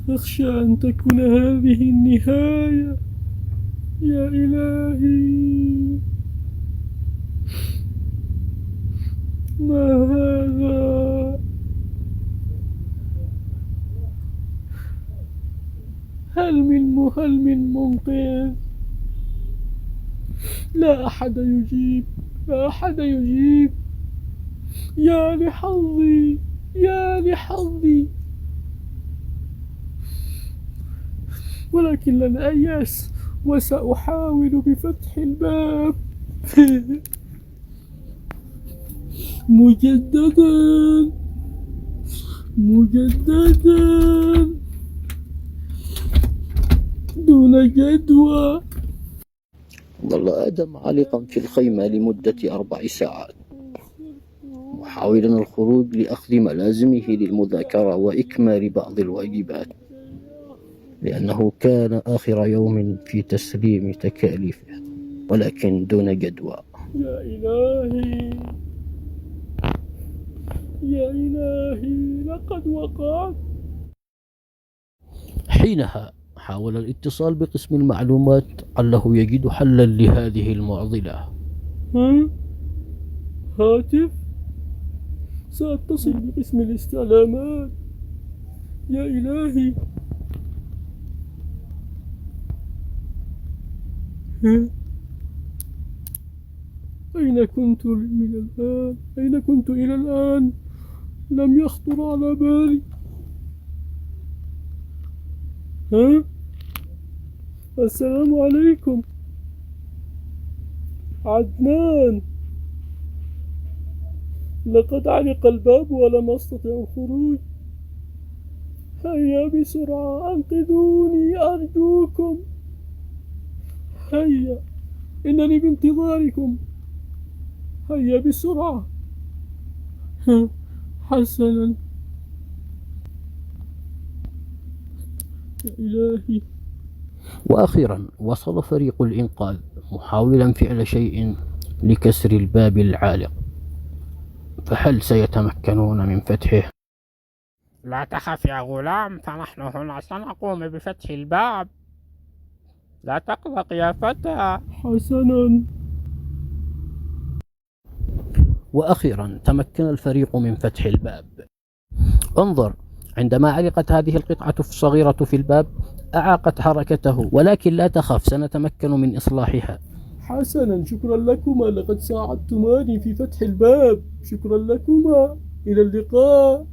أخشى أن تكون هذه النهاية. يا إلهي، ما هذا؟ هل من منقذ؟ لا أحد يجيب، لا أحد يجيب. يا لحظي، يا لحظي. ولكن لن أيأس، وسأحاول بفتح الباب مجددا مجددا دون جدوى. ظل آدم عالقا في الخيمة لمدة 4 ساعات، محاولا الخروج لأخذ ملازمه للمذاكرة وإكمال بعض الواجبات، لأنه كان آخر يوم في تسليم تكاليفه، ولكن دون جدوى. يا إلهي، يا إلهي، لقد وقعت. حينها حاول الاتصال بقسم المعلومات علّه يجد حلا لهذه المعضلة. ها؟ هاتف؟ سأتصل بقسم الاستعلامات. يا إلهي. ها؟ أين كنت من الآن؟ أين كنت إلى الآن؟ لم يخطر على بالي. ها؟ السلام عليكم عدنان. لقد علق الباب ولم أستطع الخروج. هيا بسرعة، أنقذوني أرجوكم. هيا، إنني بانتظاركم. هيا بسرعة. حسنا. يا إلهي. وأخيرا وصل فريق الإنقاذ محاولا فعل شيء لكسر الباب العالق، فهل سيتمكنون من فتحه؟ لا تخف يا غلام، فنحن هنا سنقوم بفتح الباب. لا تقلق يا فتى. حسنا. وأخيرا تمكن الفريق من فتح الباب. انظر، عندما علقت هذه القطعة الصغيرة في الباب أعاقت حركته، ولكن لا تخف، سنتمكن من إصلاحها. حسنا، شكرا لكما، لقد ساعدتماني في فتح الباب. شكرا لكما، إلى اللقاء.